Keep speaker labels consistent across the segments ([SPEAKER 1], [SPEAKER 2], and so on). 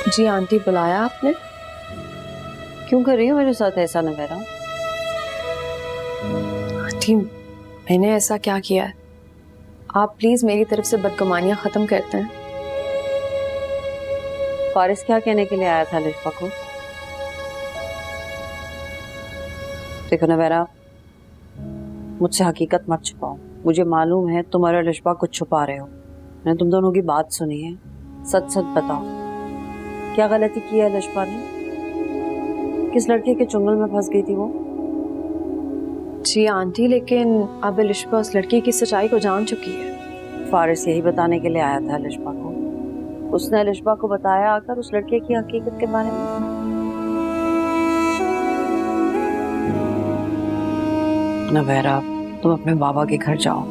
[SPEAKER 1] जी aunty, बुलाया आपने?
[SPEAKER 2] क्यों कर रही हो मेरे साथ ऐसा नवेरा?
[SPEAKER 1] आंटी, मैंने ऐसा क्या किया है? आप प्लीज मेरी तरफ से बदगुमानियां खत्म करते हैं।
[SPEAKER 2] फारिस क्या कहने के लिए आया था लिशबा को? देखो नवेरा, मुझसे हकीकत मत छुपाओ। मुझे मालूम है तुम और लिशबा कुछ छुपा रहे हो। मैंने तुम दोनों की बात सुनी है। सच सच बताओ, क्या गलती की है लिशबा ने? किस लड़के के चुंगल में फंस गई थी वो?
[SPEAKER 1] जी आंटी, लेकिन अब लिशबा उस लड़की की सच्चाई को जान चुकी है।
[SPEAKER 2] फारिस यही बताने के लिए आया था लिशबा को। उसने लिशबा को बताया आकर उस लड़के की हकीकत के बारे में। नवेरा, तुम अपने बाबा के घर जाओ।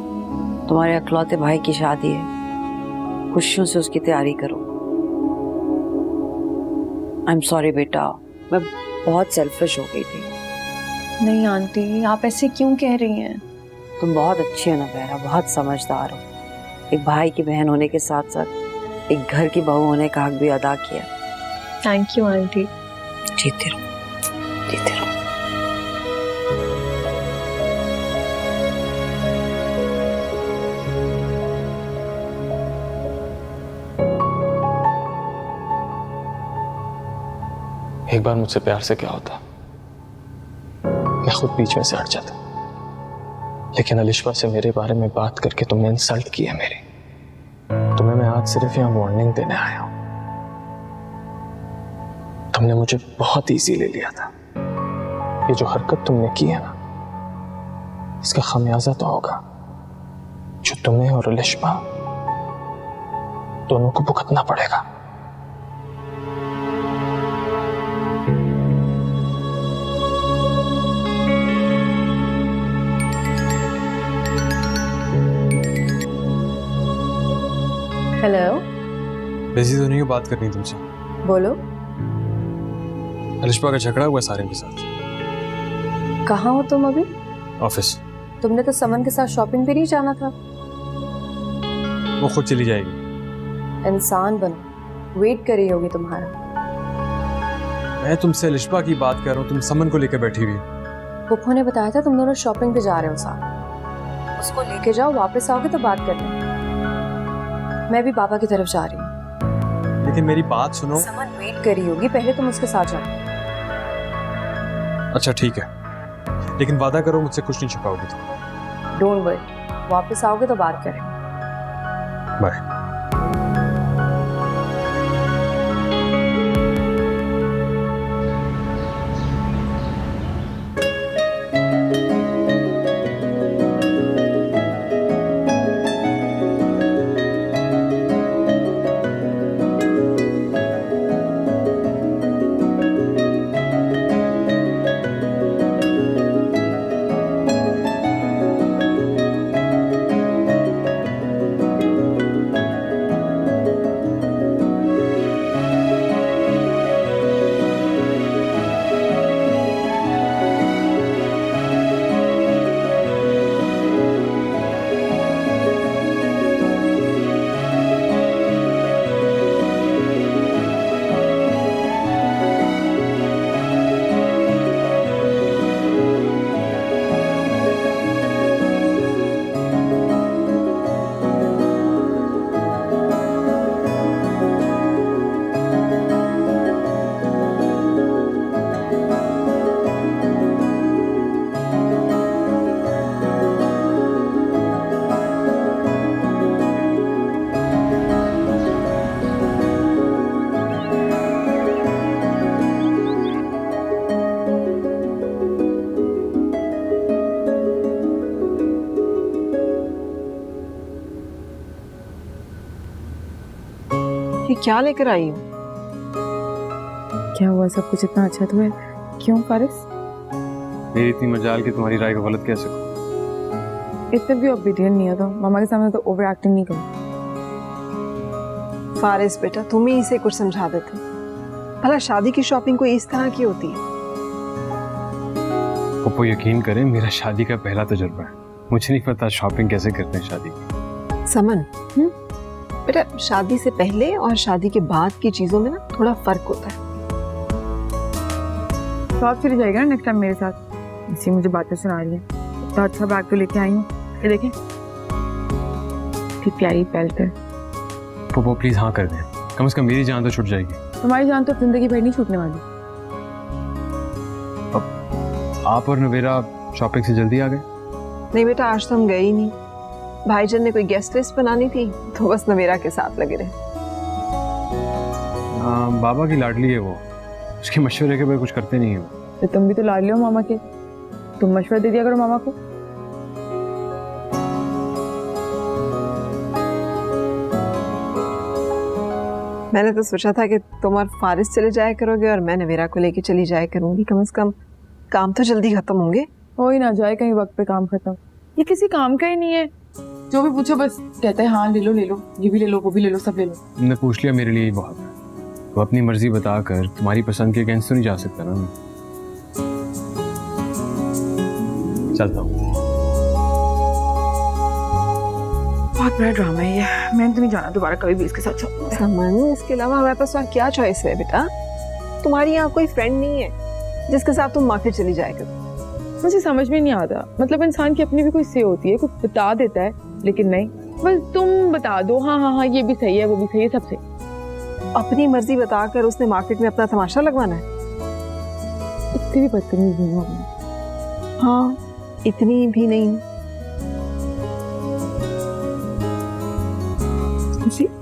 [SPEAKER 2] तुम्हारे अकलौते भाई की शादी है, खुशियों से उसकी तैयारी करो। आई एम सॉरी बेटा, मैं बहुत सेल्फिश हो गई थी।
[SPEAKER 1] नहीं आंटी, आप ऐसे क्यों कह रही हैं?
[SPEAKER 2] तुम बहुत अच्छी हो नवेरा, बहुत समझदार हो। एक भाई की बहन होने के साथ साथ एक घर की बहू होने का हक भी अदा किया।
[SPEAKER 1] Thank you aunty.
[SPEAKER 2] जीते रहो, जीते रहो।
[SPEAKER 3] एक बार मुझसे प्यार से क्या होता, मैं खुद बीच में से हट जाता। लेकिन अलिशबा से मेरे बारे में बात करके तुमने इंसल्ट की है मेरी। तुम्हें मैं आज सिर्फ यहाँ वार्निंग देने आया हूं। तुमने मुझे बहुत इजी ले लिया था। ये जो हरकत तुमने की है ना, इसका खमियाजा तो होगा जो तुम्हें और अलिशबा दोनों को भुगतना पड़ेगा।
[SPEAKER 1] हेलो,
[SPEAKER 4] बिजी तो नहीं हो? बात करनी तुमसे।
[SPEAKER 1] बोलो।
[SPEAKER 4] अलिशबा का झगड़ा हुआ सारे के साथ।
[SPEAKER 1] कहाँ हो तुम अभी?
[SPEAKER 4] ऑफिस।
[SPEAKER 1] तुमने तो समन के साथ शॉपिंग पे नहीं जाना था।
[SPEAKER 4] वो खुद चली जाएगी।
[SPEAKER 1] इंसान बनो, वेट कर रही होगी तुम्हारा।
[SPEAKER 4] मैं तुमसे अलिशबा की बात कर रहा हूँ, तुम समन को लेकर बैठी हुई।
[SPEAKER 1] पुप्पो ने बताया था तुम दोनों शॉपिंग पे जा रहे हो साथ। उसको लेके जाओ, वापस आओगे तो बात करना। मैं भी पापा की तरफ जा रही हूँ।
[SPEAKER 4] लेकिन मेरी बात सुनो।
[SPEAKER 1] समन वेट कर रही होगी, पहले तुम उसके साथ जाओ।
[SPEAKER 4] अच्छा ठीक है, लेकिन वादा करो मुझसे कुछ नहीं छुपाओगी तुम।
[SPEAKER 1] डोंट वरी, वापस आओगे तो बात करेंगे।
[SPEAKER 4] बाय।
[SPEAKER 5] ये क्या लेकर आई हो? क्या हुआ? सब कुछ इतना अच्छा तो है। क्यों फारिस?
[SPEAKER 4] मेरी इतनी मजाल कि तुम्हारी राय को गलत कैसे कहूं?
[SPEAKER 5] इतने भी ओबीडियंट नहीं है तो मामा के सामने तो ओवर एक्टिंग नहीं करो।
[SPEAKER 6] फारिस बेटा, तुम ही इसे कुछ समझा देते। भला शादी की शॉपिंग कोई इस तरह की होती है?
[SPEAKER 4] पप्पू यकीन करें, मेरा शादी का पहला तजुर्बा है। मुझे नहीं पता शॉपिंग कैसे करते हैं शादी की।
[SPEAKER 6] समन, बेटा शादी से पहले और शादी के बाद की चीजों में ना थोड़ा फर्क होता है।
[SPEAKER 5] तो आप चली जाएगा ना नेक्स्ट टाइम मेरे साथ। इसी मुझे बातें सुना रही है। तो अच्छा बैग तो लेके आई हूँ, ये देखें कितनी प्यारी बेल्ट है।
[SPEAKER 4] पोपो प्लीज हाँ कर दें, कम से कम मेरी जान तो छूट जाएगी।
[SPEAKER 5] तुम्हारी जान तो जिंदगी भर नहीं छूटने वाली।
[SPEAKER 4] आप और नवेरा शॉपिंग से जल्दी आ गए?
[SPEAKER 6] नहीं बेटा, आज तो हम गए ही नहीं। भाईजान ने कोई गेस्ट लिस्ट बनानी थी तो बस नवेरा के साथ लगे रहे।
[SPEAKER 4] बाबा की लाडली है वो, उसके मशवरे के बगैर कुछ करते नहीं है।
[SPEAKER 5] तो तुम भी तो लाडली हो मामा के, तुम मशवरा दे दिया करो मामा को।
[SPEAKER 6] मैंने तो सोचा था कि तुम और फारिस चले जाया करोगे और मैं नवेरा को लेके चली जाया करूंगी। कम से कम काम तो जल्दी खत्म होंगे।
[SPEAKER 5] हो ही ना जाए कहीं वक्त पे काम खत्म। ये किसी काम का ही नहीं है, जो भी पूछो बस कहता है हाँ ले लो, ये भी ले लो, वो भी ले लो, सब ले लो।
[SPEAKER 4] तुमने पूछ लिया, मेरे लिए ही बहुत है। तो अपनी मर्जी बताकर तुम्हारी पसंद के अगेंस्ट तो नहीं जा सकता ना मैं। चलता हूँ।
[SPEAKER 5] बहुत बड़ा ड्रामा है ये, मैंने तो नहीं जाना दोबारा कभी भी इसके साथ।
[SPEAKER 6] समन, इसके अलावा हमारे पास और क्या चॉइस है बेटा? तुम्हारी यहाँ कोई फ्रेंड नहीं है जिसके साथ तुम मार्केट चली जाया करो?
[SPEAKER 5] मुझे समझ में नहीं आता, मतलब इंसान की अपनी भी कोई से होती है, कुछ बता देता है, लेकिन नहीं बस तुम बता दो हाँ हाँ हाँ ये भी सही है, वो भी सही है, सबसे।
[SPEAKER 6] अपनी मर्जी बताकर उसने मार्केट में अपना तमाशा लगवाना है?
[SPEAKER 5] इतनी भी बदतमीज नहीं हूँ।
[SPEAKER 6] हाँ, इतनी भी नहीं।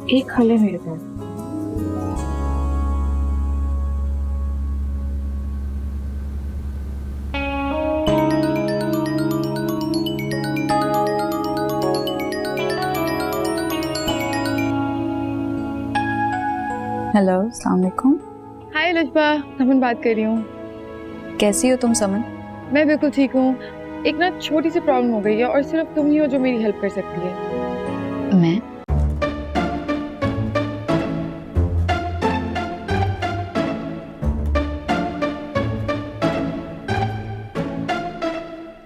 [SPEAKER 5] एक हल है मेरे पास।
[SPEAKER 7] हेलो, अस्सलाम वालेकुम।
[SPEAKER 5] हाय लिशबा, समन बात कर रही हूँ।
[SPEAKER 7] कैसी हो तुम समन?
[SPEAKER 5] मैं बिल्कुल ठीक हूँ। एक ना छोटी सी प्रॉब्लम हो गई है और सिर्फ तुम ही हो जो मेरी हेल्प कर सकती है।
[SPEAKER 7] मैं